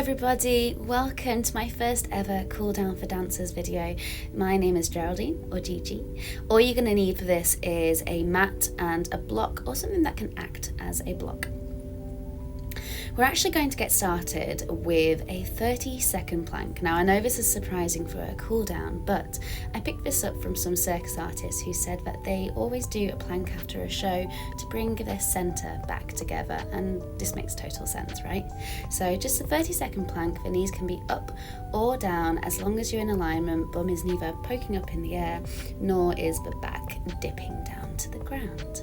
everybody, welcome to my first ever Cool Down for Dancers video. My name is Geraldine, or GeGe. All you're going to need for this is a mat and a block, or something that can act as a block. We're actually going to get started with a 30-second plank. Now, I know this is surprising for a cool down, but I picked this up from some circus artists who said that they always do a plank after a show to bring their centre back together, and this makes total sense, right? So just a 30-second plank. The knees can be up or down as long as you're in alignment. Bum is neither poking up in the air, nor is the back dipping down to the ground.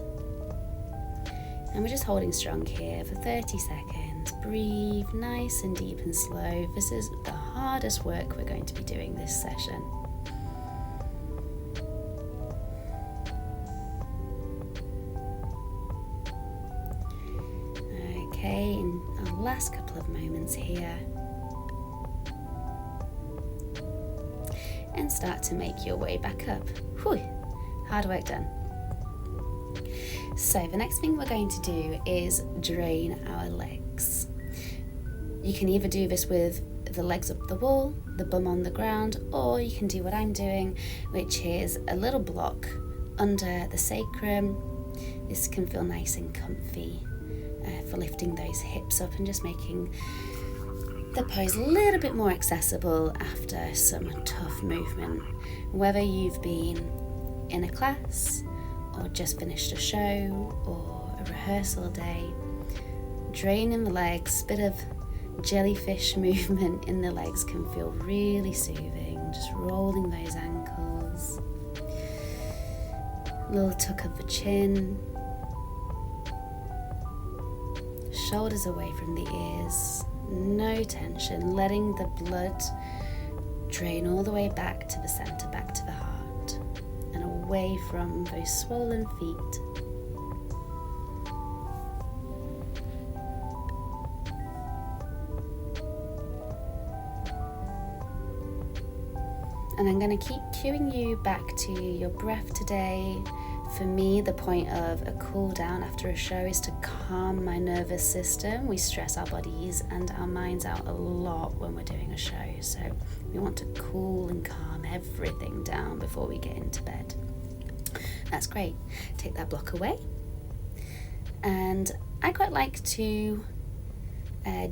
And we're just holding strong here for 30 seconds. Breathe nice and deep and slow. This is the hardest work we're going to be doing this session. Okay, in our last couple of moments here. And start to make your way back up. Whew, hard work done. So the next thing we're going to do is drain our legs. You can either do this with the legs up the wall, the bum on the ground, or you can do what I'm doing, which is a little block under the sacrum. This can feel nice and comfy for lifting those hips up and just making the pose a little bit more accessible after some tough movement. Whether you've been in a class, or just finished a show, or a rehearsal day, draining the legs, bit of jellyfish movement in the legs can feel really soothing. Just rolling those ankles, a little tuck of the chin, shoulders away from the ears, no tension, letting the blood drain all the way back to the center, back to the heart, and away from those swollen feet. And I'm going to keep cueing you back to your breath today. For me, the point of a cool down after a show is to calm my nervous system. We stress our bodies and our minds out a lot when we're doing a show, so we want to cool and calm everything down before we get into bed. That's great. Take that block away. And I quite like to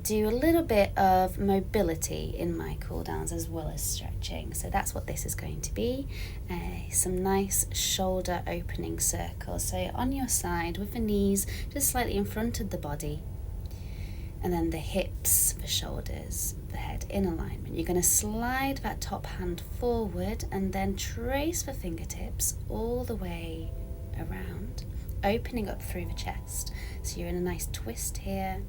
do a little bit of mobility in my cool downs as well as stretching. So that's what this is going to be. Some nice shoulder opening circles. So on your side with the knees just slightly in front of the body. And then the hips, the shoulders, the head in alignment. You're going to slide that top hand forward and then trace the fingertips all the way around, opening up through the chest. So you're in a nice twist here.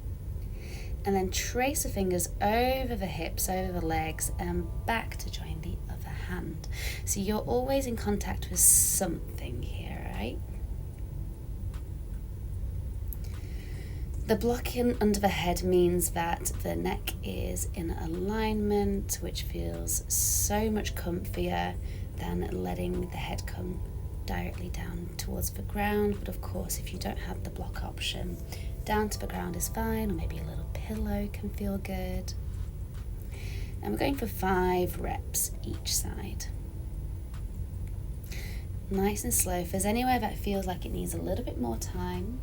And then trace the fingers over the hips, over the legs, and back to join the other hand. So you're always in contact with something here, right? The blocking under the head means that the neck is in alignment, which feels so much comfier than letting the head come directly down towards the ground. But of course, if you don't have the block option, down to the ground is fine, or maybe a little pillow can feel good. And we're going for 5 reps each side. Nice and slow. If there's anywhere that feels like it needs a little bit more time,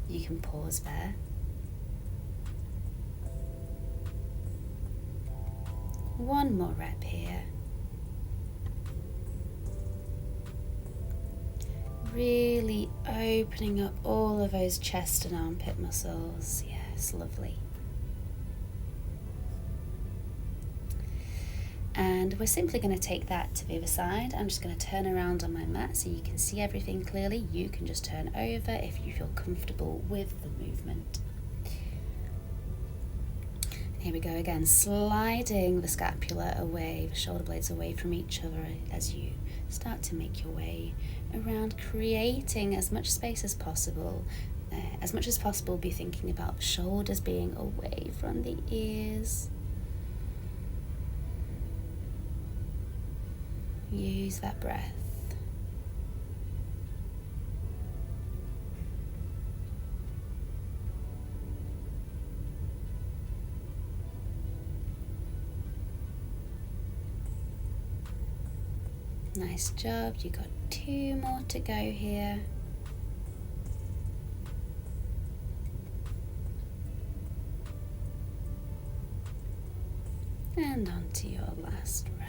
you can pause there. One more rep here. Really opening up all of those chest and armpit muscles. Yes, lovely. And we're simply going to take that to the other side. I'm just going to turn around on my mat so you can see everything clearly. You can just turn over if you feel comfortable with the movement. Here we go again, sliding the scapula away, the shoulder blades away from each other as you start to make your way around, creating as much space as possible. As much as possible, be thinking about the shoulders being away from the ears. Use that breath. Nice job. You got 2 more to go here. And on to your last rep.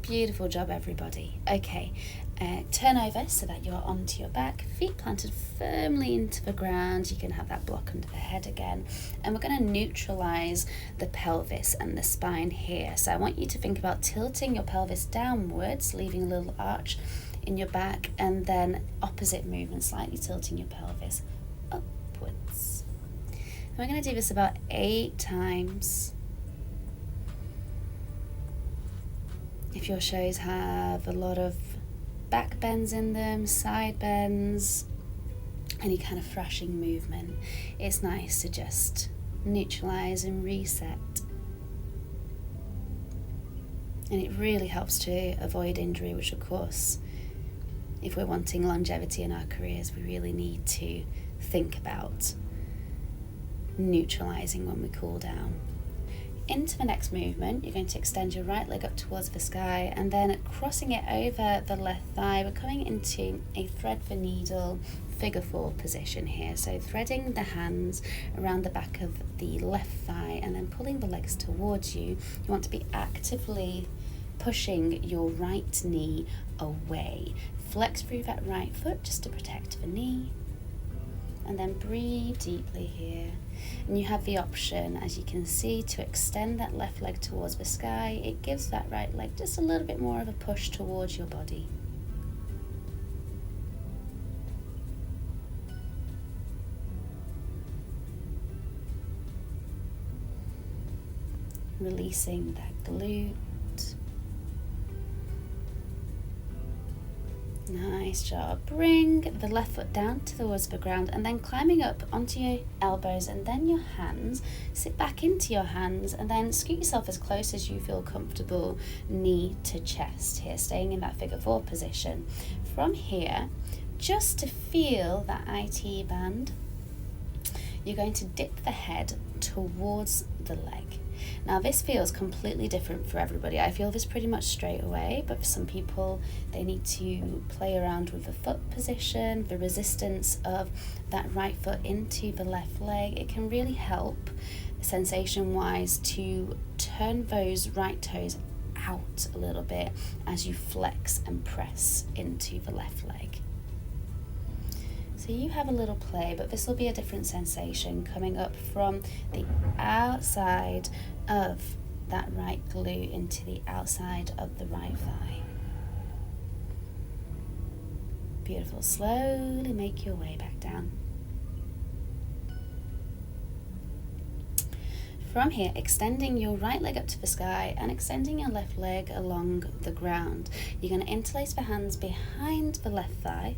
Beautiful job, everybody. Okay, turn over so that you're onto your back, feet planted firmly into the ground. You can have that block under the head again. And we're going to neutralize the pelvis and the spine here. So I want you to think about tilting your pelvis downwards, leaving a little arch in your back, and then opposite movement, slightly tilting your pelvis upwards. And we're going to do this about 8 times. If your shows have a lot of back bends in them, side bends, any kind of thrashing movement, it's nice to just neutralize and reset. And it really helps to avoid injury, which of course, if we're wanting longevity in our careers, we really need to think about neutralizing when we cool down. Into the next movement, you're going to extend your right leg up towards the sky, and then crossing it over the left thigh, we're coming into a thread the needle figure 4 position here. So threading the hands around the back of the left thigh and then pulling the legs towards you. You want to be actively pushing your right knee away. Flex through that right foot just to protect the knee. And then breathe deeply here. And you have the option, as you can see, to extend that left leg towards the sky. It gives that right leg just a little bit more of a push towards your body. Releasing that glute. Nice job. Bring the left foot down towards the ground and then climbing up onto your elbows and then your hands. Sit back into your hands and then scoot yourself as close as you feel comfortable, knee to chest here, staying in that figure 4 position. From here, just to feel that IT band, you're going to dip the head towards the leg. Now this feels completely different for everybody. I feel this pretty much straight away, but for some people they need to play around with the foot position, the resistance of that right foot into the left leg. It can really help sensation wise to turn those right toes out a little bit as you flex and press into the left leg. So you have a little play, but this will be a different sensation coming up from the outside of that right glute into the outside of the right thigh. Beautiful. Slowly make your way back down. From here, extending your right leg up to the sky and extending your left leg along the ground. You're going to interlace the hands behind the right thigh,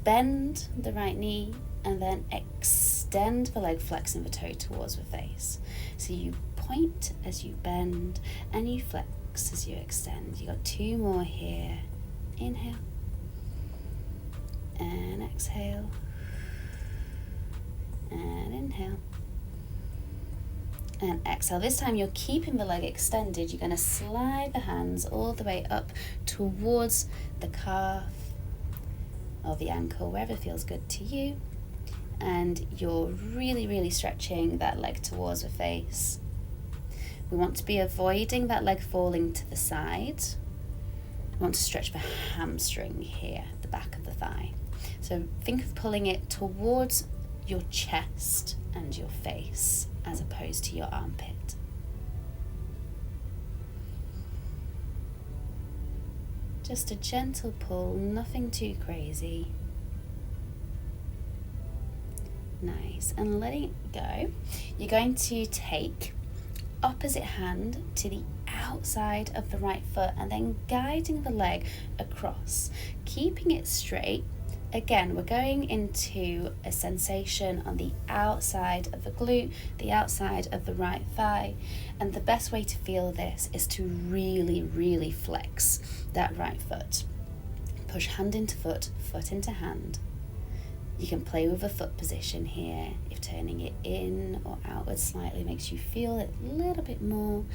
bend the right knee and then extend the leg, flexing the toe towards the face. So you point as you bend and you flex as you extend. You got 2 more here. Inhale and exhale and inhale and exhale. This time you're keeping the leg extended. You're going to slide the hands all the way up towards the calf or the ankle, wherever feels good to you, and you're really stretching that leg towards the face. We want to be avoiding that leg falling to the side. We want to stretch the hamstring here, the back of the thigh. So think of pulling it towards your chest and your face as opposed to your armpit. Just a gentle pull, nothing too crazy. Nice. And letting it go, you're going to take opposite hand to the outside of the right foot and then guiding the leg across, keeping it straight. Again, we're going into a sensation on the outside of the glute, the outside of the right thigh, and the best way to feel this is to really flex that right foot. Push hand into foot, foot into hand. You can play with a foot position here, if turning it in or outward slightly makes you feel it a little bit more.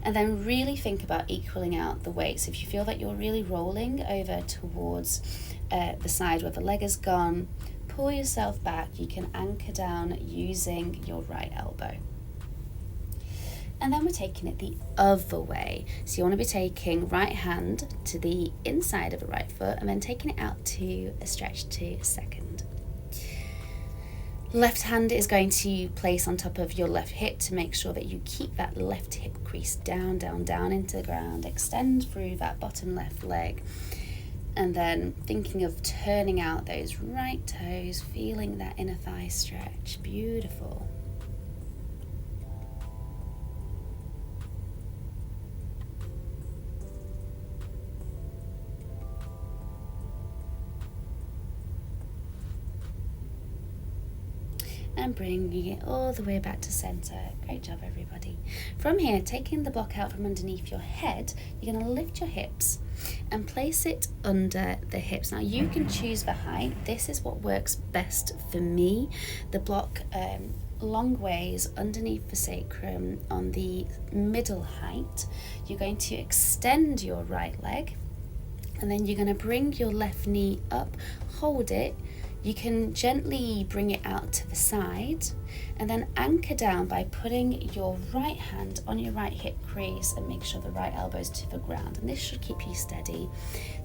And then really think about equaling out the weight. So if you feel that you're really rolling over towards the side where the leg has gone, pull yourself back. You can anchor down using your right elbow. And then we're taking it the other way. So you want to be taking right hand to the inside of the right foot and then taking it out to a stretch to second. Left hand is going to place on top of your left hip to make sure that you keep that left hip crease down, down, down into the ground. Extend through that bottom left leg. And then thinking of turning out those right toes, feeling that inner thigh stretch. Beautiful. And bringing it all the way back to center. Great job, everybody. From here, taking the block out from underneath your head, you're going to lift your hips and place it under the hips. Now you can choose the height. This is what works best for me. The block long ways underneath the sacrum on the middle height. You're going to extend your right leg, and then you're going to bring your left knee up, hold it. You can gently bring it out to the side and then anchor down by putting your right hand on your right hip crease and make sure the right elbow is to the ground. And this should keep you steady.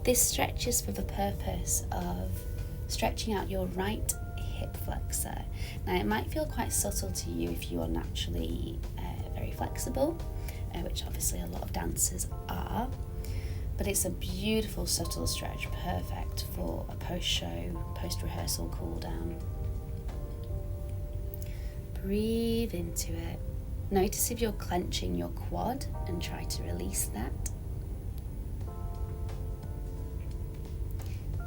This stretches for the purpose of stretching out your right hip flexor. Now it might feel quite subtle to you if you are naturally very flexible, which obviously a lot of dancers are. But it's a beautiful subtle stretch, perfect for a post-show, post-rehearsal cool down. Breathe into it. Notice if you're clenching your quad and try to release that.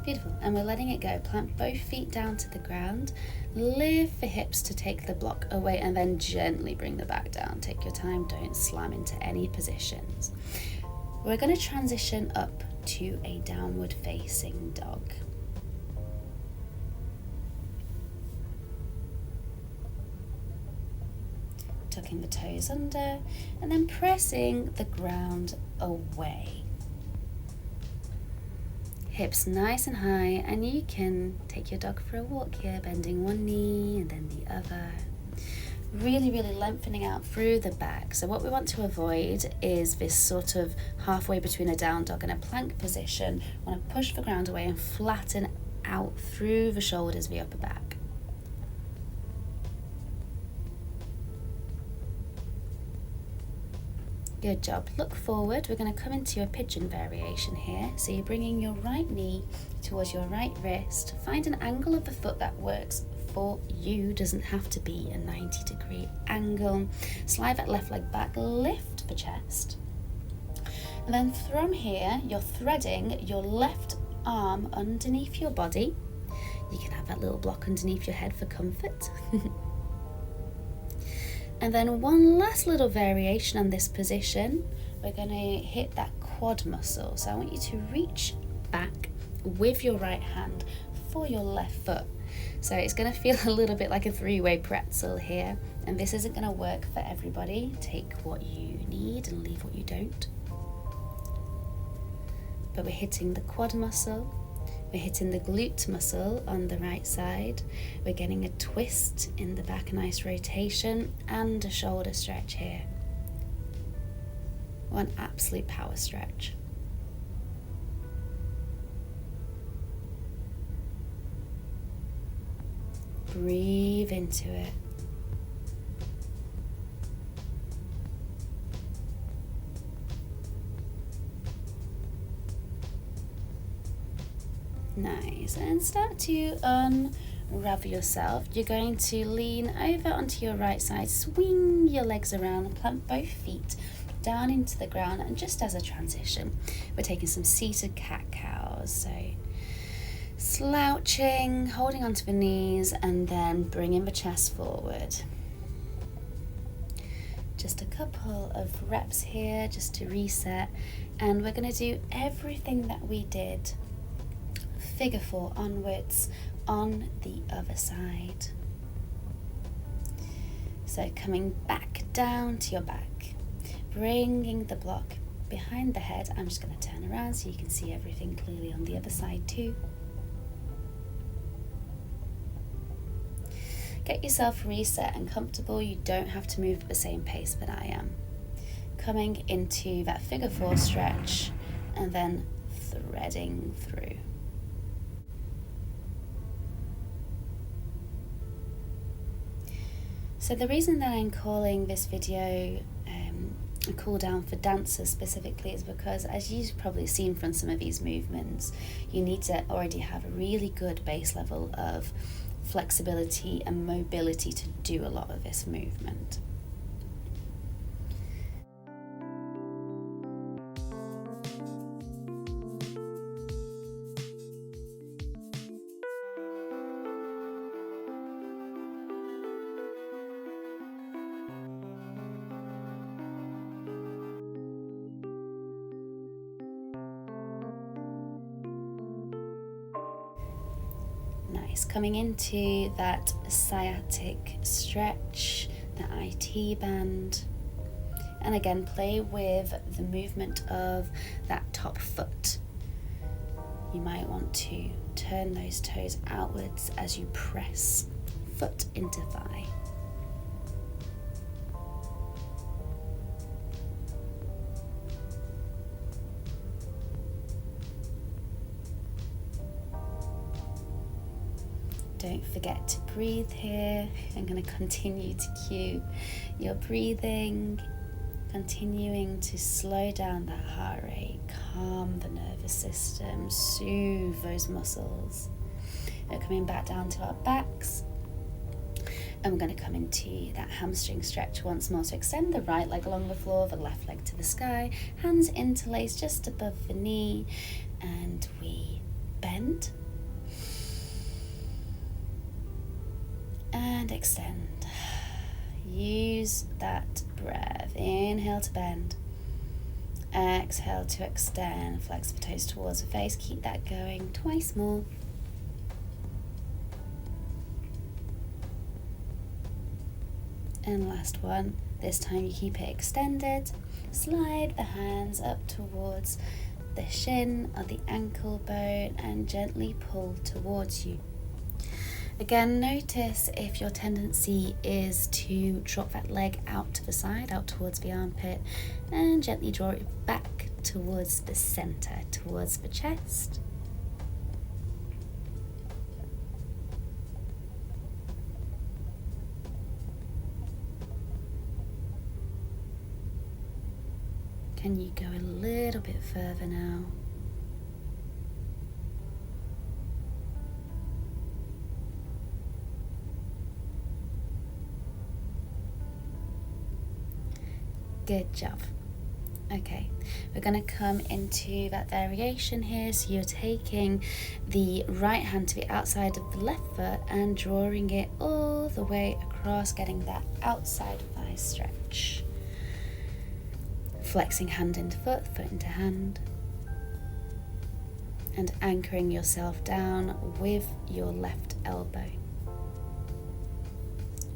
Beautiful, and we're letting it go. Plant both feet down to the ground, lift the hips to take the block away, and then gently bring the back down. Take your time, don't slam into any positions. We're going to transition up to a downward facing dog. Tucking the toes under and then pressing the ground away. Hips nice and high, and you can take your dog for a walk here, bending one knee and then the other. Really, really lengthening out through the back. So what we want to avoid is this sort of halfway between a down dog and a plank position. We want to push the ground away and flatten out through the shoulders, the upper back. Good job. Look forward. We're going to come into a pigeon variation here. So you're bringing your right knee towards your right wrist. Find an angle of the foot that works for you. Doesn't have to be a 90-degree angle. Slide that left leg back, lift the chest. And then from here, you're threading your left arm underneath your body. You can have that little block underneath your head for comfort. And then one last little variation on this position. We're going to hit that quad muscle. So I want you to reach back with your right hand for your left foot. So it's going to feel a little bit like a three-way pretzel here, and this isn't going to work for everybody. Take what you need and leave what you don't. But we're hitting the quad muscle, we're hitting the glute muscle on the right side, we're getting a twist in the back, a nice rotation, and a shoulder stretch here. One absolute power stretch. Breathe into it. Nice. And start to unravel yourself. You're going to lean over onto your right side, swing your legs around, plant both feet down into the ground, and just as a transition, we're taking some seated cat-cows. So slouching, holding onto the knees, and then bringing the chest forward. Just a couple of reps here just to reset, and we're going to do everything that we did figure 4 onwards on the other side. So coming back down to your back, bringing the block behind the head. I'm just going to turn around so you can see everything clearly on the other side too. Get yourself reset and comfortable. You don't have to move at the same pace that I am. Coming into that figure 4 stretch and then threading through. So the reason that I'm calling this video a cool down for dancers specifically is because, as you've probably seen from some of these movements, you need to already have a really good base level of flexibility and mobility to do a lot of this movement. Nice, coming into that sciatic stretch, the IT band, and again play with the movement of that top foot. You might want to turn those toes outwards as you press foot into thigh. Don't forget to breathe here. I'm going to continue to cue your breathing, continuing to slow down that heart rate, calm the nervous system, soothe those muscles. We're coming back down to our backs, and we're going to come into that hamstring stretch once more. So extend the right leg along the floor, the left leg to the sky, hands interlaced just above the knee, and we bend. And extend. Use that breath. Inhale to bend. Exhale to extend. Flex the toes towards the face. Keep that going twice more. And last one. This time you keep it extended. Slide the hands up towards the shin or the ankle bone and gently pull towards you. Again, notice if your tendency is to drop that leg out to the side, out towards the armpit, and gently draw it back towards the center, towards the chest. Can you go a little bit further now? Good job. Okay, we're going to come into that variation here. So you're taking the right hand to the outside of the left foot and drawing it all the way across, getting that outside thigh stretch. Flexing hand into foot, foot into hand. And anchoring yourself down with your left elbow.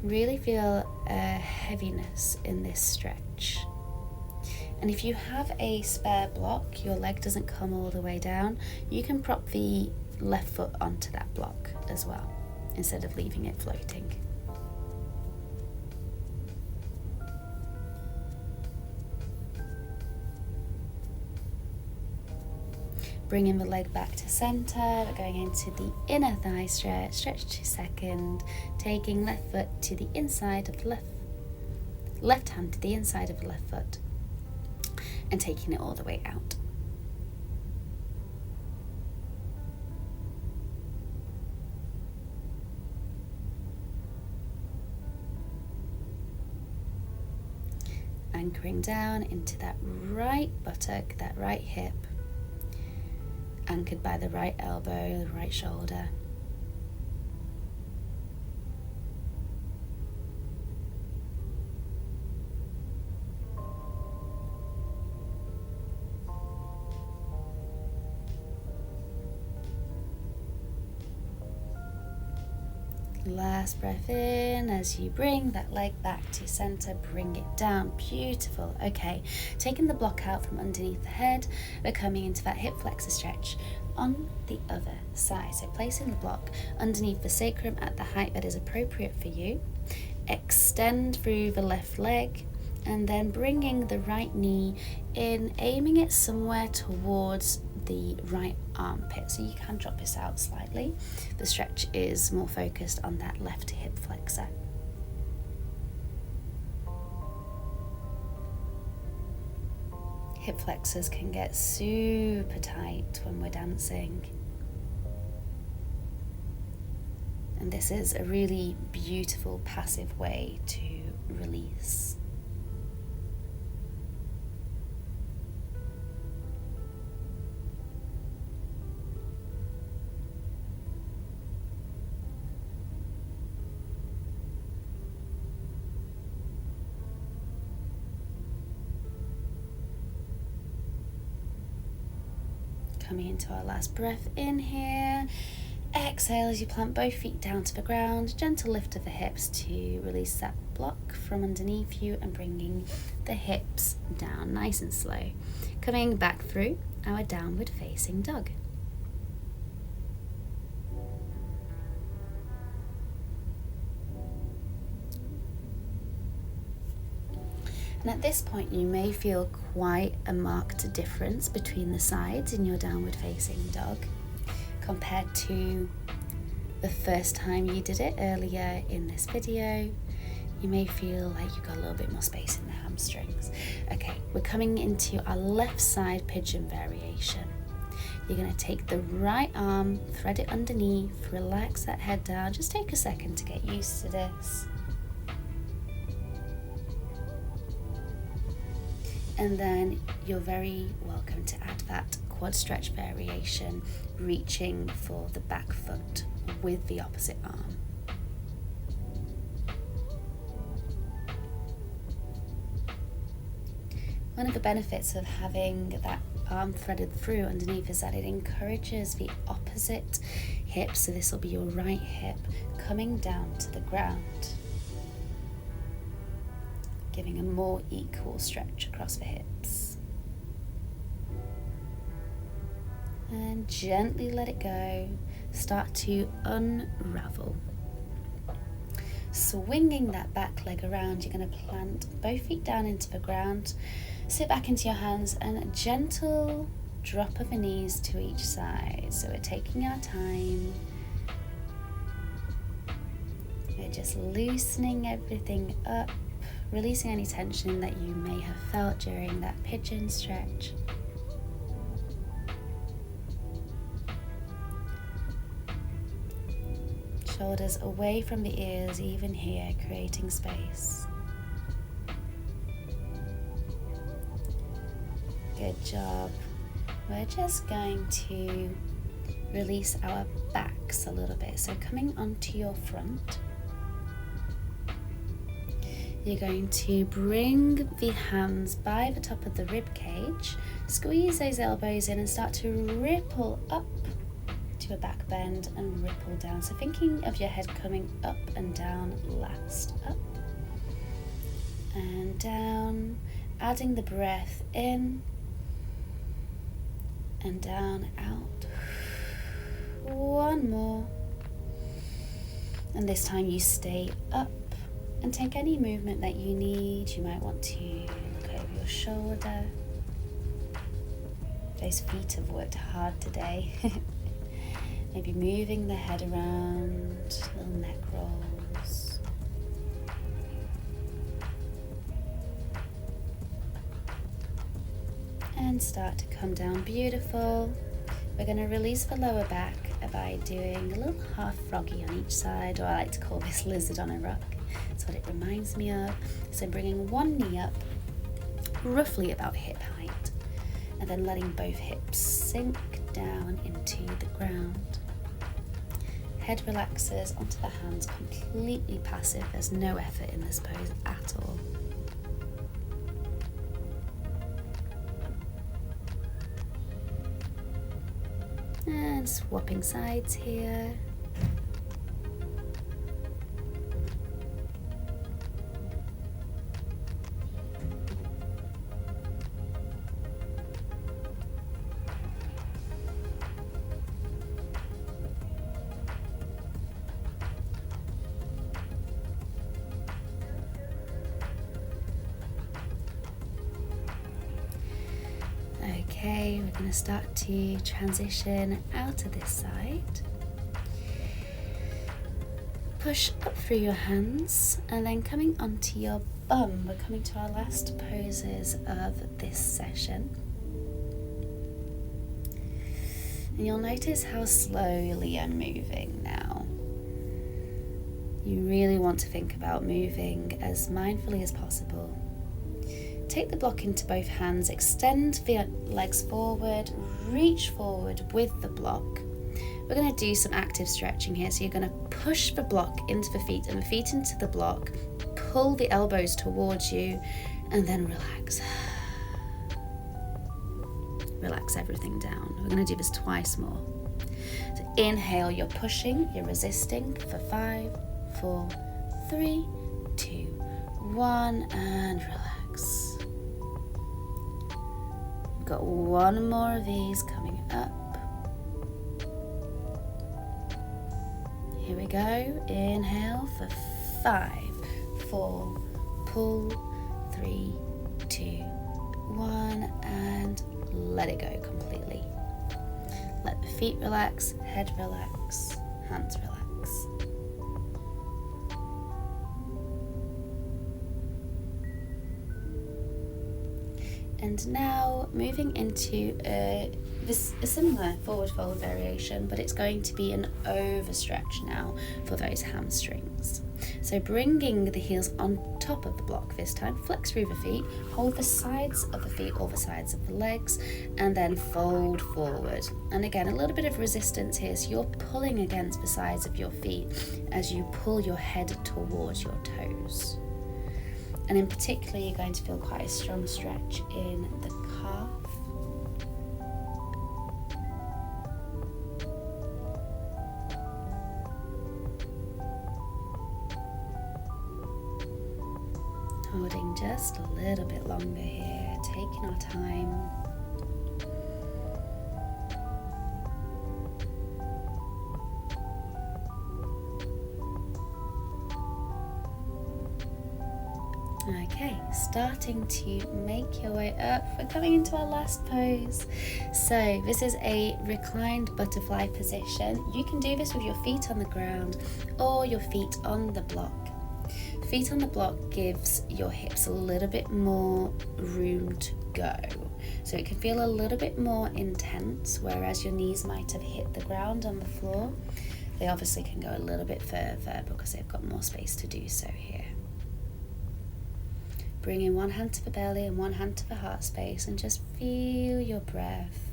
Really feel a heaviness in this stretch. And if you have a spare block, your leg doesn't come all the way down, you can prop the left foot onto that block as well, instead of leaving it floating. Bringing the leg back to center, we're going into the inner thigh stretch, stretch to second, taking left foot to the inside of the left hand to the inside of the left foot, and taking it all the way out. Anchoring down into that right buttock, that right hip, anchored by the right elbow, the right shoulder. Last breath in as you bring that leg back to center, bring it down. Beautiful. Okay, taking the block out from underneath the head, we're coming into that hip flexor stretch on the other side. So placing the block underneath the sacrum at the height that is appropriate for you. Extend through the left leg and then bringing the right knee in, aiming it somewhere towards the right armpit, so you can drop this out slightly. The stretch is more focused on that left hip flexor. Hip flexors can get super tight when we're dancing, and this is a really beautiful passive way to release. Coming into our last breath in here. Exhale as you plant both feet down to the ground. Gentle lift of the hips to release that block from underneath you and bringing the hips down nice and slow. Coming back through our downward facing dog. And at this point you may feel quite a marked difference between the sides in your downward facing dog compared to the first time you did it earlier in this video. You may feel like you've got a little bit more space in the hamstrings. Okay, we're coming into our left side pigeon variation. You're going to take the right arm, thread it underneath, relax that head down. Just take a second to get used to this. And then you're very welcome to add that quad stretch variation, reaching for the back foot with the opposite arm. One of the benefits of having that arm threaded through underneath is that it encourages the opposite hip, so this will be your right hip, coming down to the ground, giving a more equal stretch across the hips. And gently let it go. Start to unravel. Swinging that back leg around, you're going to plant both feet down into the ground, sit back into your hands, and a gentle drop of the knees to each side. So we're taking our time. We're just loosening everything up, releasing any tension that you may have felt during that pigeon stretch. Shoulders away from the ears, even here, creating space. Good job. We're just going to release our backs a little bit. So coming onto your front, you're going to bring the hands by the top of the rib cage, squeeze those elbows in and start to ripple up to a back bend and ripple down. So thinking of your head coming up and down last. Up and down, adding the breath in and down, out. One more. And this time you stay up and take any movement that you need. You might want to look over your shoulder. Those feet have worked hard today. Maybe moving the head around, little neck rolls. And start to come down, beautiful. We're going to release the lower back by doing a little half froggy on each side, or I like to call this lizard on a rock. That's what it reminds me of. So bringing one knee up, roughly about hip height, and then letting both hips sink down into the ground. Head relaxes onto the hands, completely passive. There's no effort in this pose at all. And swapping sides here. okay, we're going to start to transition out of this side. Push up through your hands and then coming onto your bum. We're coming to our last poses of this session. And you'll notice how slowly I'm moving now. You really want to think about moving as mindfully as possible. Take the block into both hands, extend the legs forward, reach forward with the block. We're going to do some active stretching here, so you're going to push the block into the feet and the feet into the block, pull the elbows towards you, and then relax. Relax everything down. We're going to do this twice more. So inhale, you're pushing, you're resisting for 5, 4, 3, 2, 1, and relax. We've got one more of these coming up. Here we go. Inhale for 5, 4, pull, 3, 2, 1, and let it go completely. Let the feet relax, head relax, hands relax. And now moving into a similar forward fold variation, but it's going to be an overstretch now for those hamstrings. So bringing the heels on top of the block this time, flex through the feet, hold the sides of the feet or the sides of the legs, and then fold forward. And again, a little bit of resistance here, so you're pulling against the sides of your feet as you pull your head towards your toes. And in particular, you're going to feel quite a strong stretch in the calf. Holding just a little bit longer here, taking our time. Okay, starting to make your way up. We're coming into our last pose. So this is a reclined butterfly position. You can do this with your feet on the ground or your feet on the block. Feet on the block gives your hips a little bit more room to go. So it can feel a little bit more intense, whereas your knees might have hit the ground on the floor. They obviously can go a little bit further because they've got more space to do so here. Bring in one hand to the belly and one hand to the heart space and just feel your breath.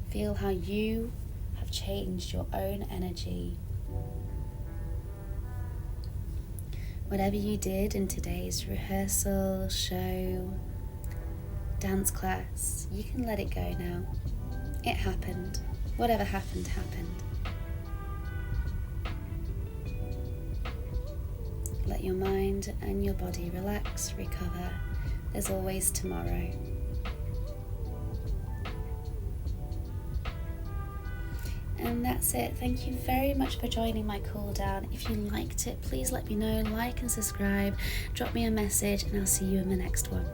Feel how you have changed your own energy. Whatever you did in today's rehearsal, show, dance class, you can let it go now. It happened. Whatever happened, happened. Let your mind and your body relax, recover. There's always tomorrow. And that's it. Thank you very much for joining my cool down. If you liked it, please let me know, like and subscribe, drop me a message, and I'll see you in the next one.